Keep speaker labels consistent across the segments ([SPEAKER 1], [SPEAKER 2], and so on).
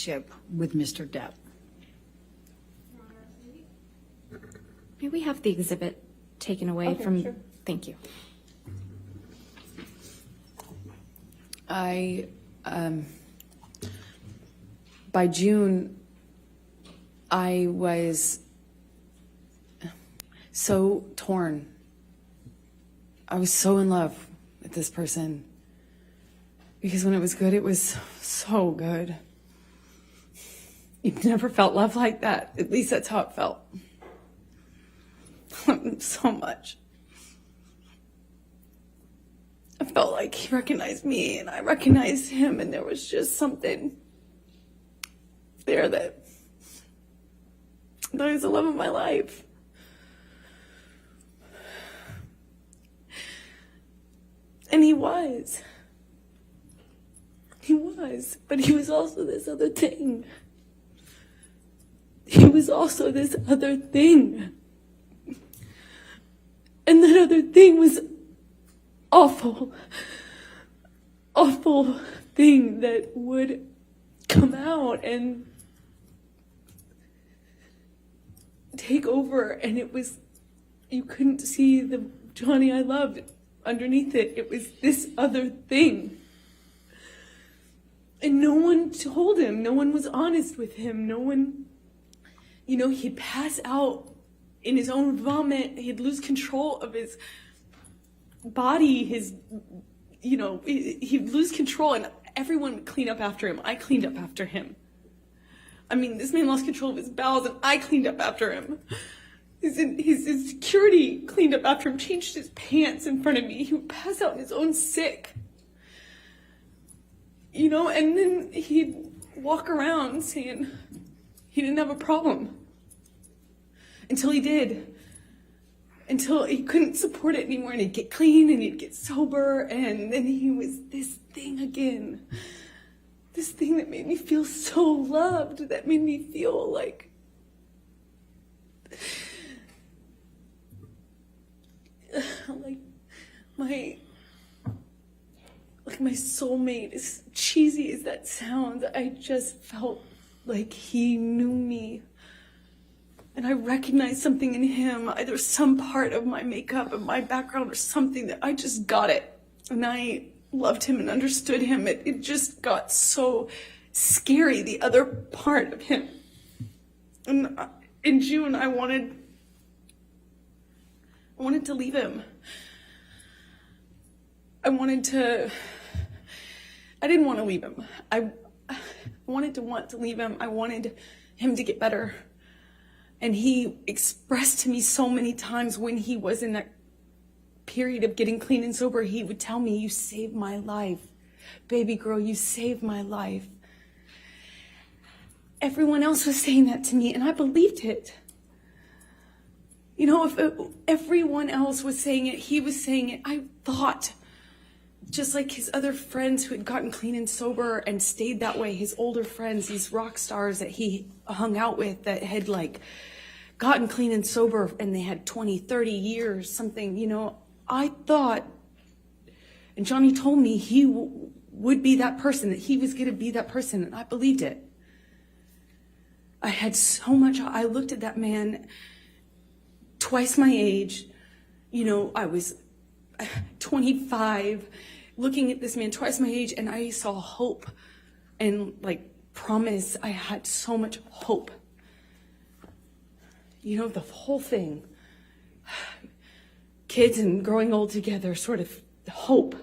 [SPEAKER 1] relationship with Mr. Depp?
[SPEAKER 2] May we have the exhibit taken away from?
[SPEAKER 3] Sure.
[SPEAKER 2] Thank you.
[SPEAKER 3] By June, I was so torn. I was so in love with this person because when it was good, it was so good. You've never felt love like that. At least that's how it felt. So much. I felt like he recognized me and I recognized him, and there was just something there that was the love of my life. And he was, but he was also this other thing. He was also this other thing. And that other thing was awful thing that would come out and take over, and it was, you couldn't see the Johnny I loved underneath it. It was this other thing. And no one told him, no one was honest with him, no one, he'd pass out in his own vomit, he'd lose control of his body, he'd lose control, and everyone would clean up after him. I cleaned up after him. I mean, this man lost control of his bowels, and I cleaned up after him. His security cleaned up after him, changed his pants in front of me. He would pass out in his own sick. And then he'd walk around saying he didn't have a problem. Until he did. Until he couldn't support it anymore, and he'd get clean and he'd get sober, and then he was this thing again. This thing that made me feel so loved, that made me feel like my soulmate. As cheesy as that sounds, I just felt like he knew me. And I recognized something in him, either some part of my makeup and my background or something, that I just got it. And I loved him and understood him. It just got so scary, the other part of him. And in June, I wanted to leave him. I didn't want to leave him. I wanted to leave him. I wanted him to get better. And he expressed to me so many times when he was in that period of getting clean and sober, he would tell me, "You saved my life. Baby girl, you saved my life." Everyone else was saying that to me, and I believed it. If everyone else was saying it, he was saying it. I thought, just like his other friends who had gotten clean and sober and stayed that way, his older friends, these rock stars that he hung out with that had gotten clean and sober and they had 20, 30 years, something, I thought, and Johnny told me he would be that person, that he was going to be that person, and I believed it. I had so much, I looked at that man twice my age, I was 25, looking at this man twice my age, and I saw hope and promise. I had so much hope. The whole thing, kids and growing old together, sort of hope.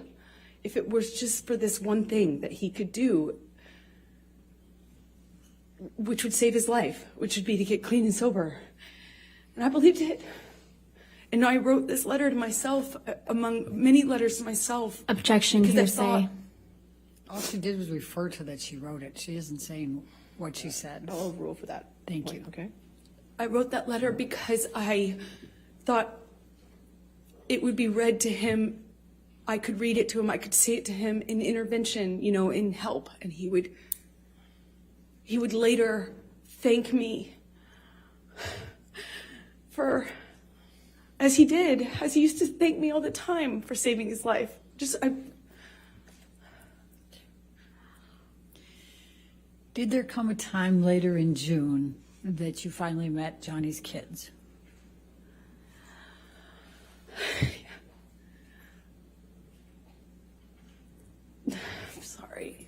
[SPEAKER 3] If it was just for this one thing that he could do, which would save his life, which would be to get clean and sober. And I believed it. And I wrote this letter to myself, among many letters to myself.
[SPEAKER 2] Objection, hearsay.
[SPEAKER 1] All she did was refer to that she wrote it. She isn't saying what she said.
[SPEAKER 3] I'll rule for that.
[SPEAKER 1] Thank you.
[SPEAKER 3] Okay. I wrote that letter because I thought it would be read to him. I could read it to him. I could say it to him in intervention, in help. And he would later thank me for, as he used to thank me all the time for saving his life.
[SPEAKER 1] Did there come a time later in June that you finally met Johnny's kids?
[SPEAKER 3] I'm sorry.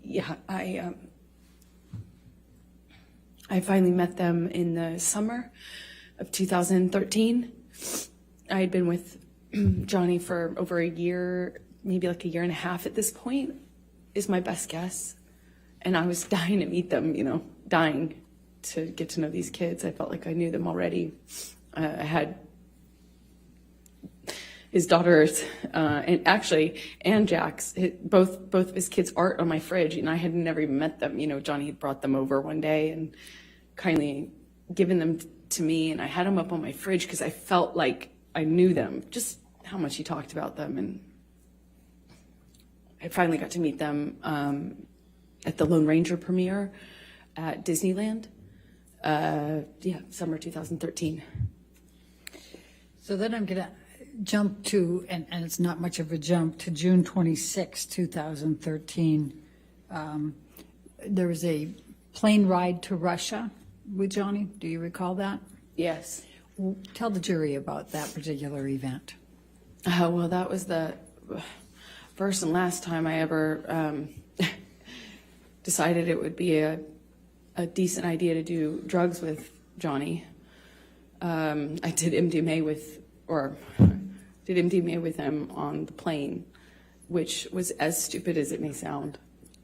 [SPEAKER 3] Yeah, I finally met them in the summer of 2013. I had been with Johnny for over a year, maybe like a year and a half at this point, is my best guess. And I was dying to meet them, dying to get to know these kids. I felt like I knew them already. I had his daughters, and Jack's, both of his kids' art on my fridge, and I had never even met them. Johnny had brought them over one day and kindly given them to me, and I had them up on my fridge because I felt like I knew them, just how much he talked about them. And I finally got to meet them at the Lone Ranger premiere at Disneyland. Summer 2013.
[SPEAKER 1] So then I'm going to jump to, and it's not much of a jump, to June 26, 2013. There was a plane ride to Russia with Johnny. Do you recall that?
[SPEAKER 3] Yes.
[SPEAKER 1] Tell the jury about that particular event.
[SPEAKER 3] Well, that was the first and last time I ever decided it would be a decent idea to do drugs with Johnny. I did MDMA with him on the plane, which was as stupid as it may sound.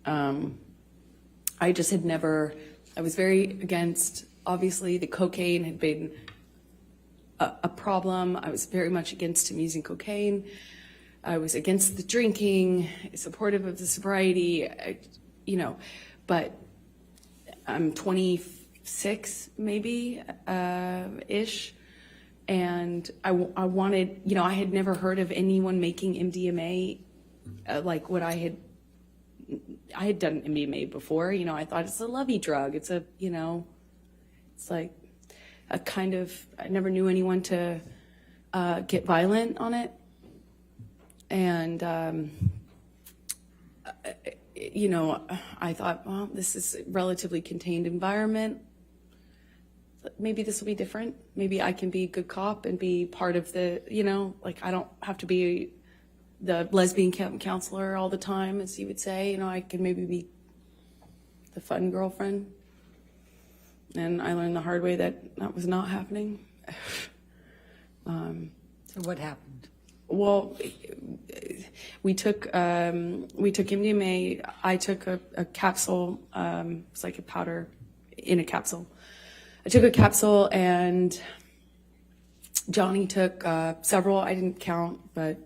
[SPEAKER 3] I just had never, I was very against, obviously the cocaine had been a problem. I was very much against him using cocaine. I was against the drinking, supportive of the sobriety, but I'm 26 maybe, ish. And I wanted, I had never heard of anyone making MDMA like what I had done MDMA before. I thought it's a lovey drug. It's a, it's like a kind of, I never knew anyone to get violent on it. And, I thought, well, this is a relatively contained environment. Maybe this will be different. Maybe I can be a good cop and be part of the, I don't have to be the lesbian counselor all the time, as you would say. I can maybe be the fun girlfriend. And I learned the hard way that was not happening.
[SPEAKER 1] So what happened?
[SPEAKER 3] Well, we took MDMA. I took a capsule. It's like a powder in a capsule. I took a capsule, and Johnny took several. I didn't count, but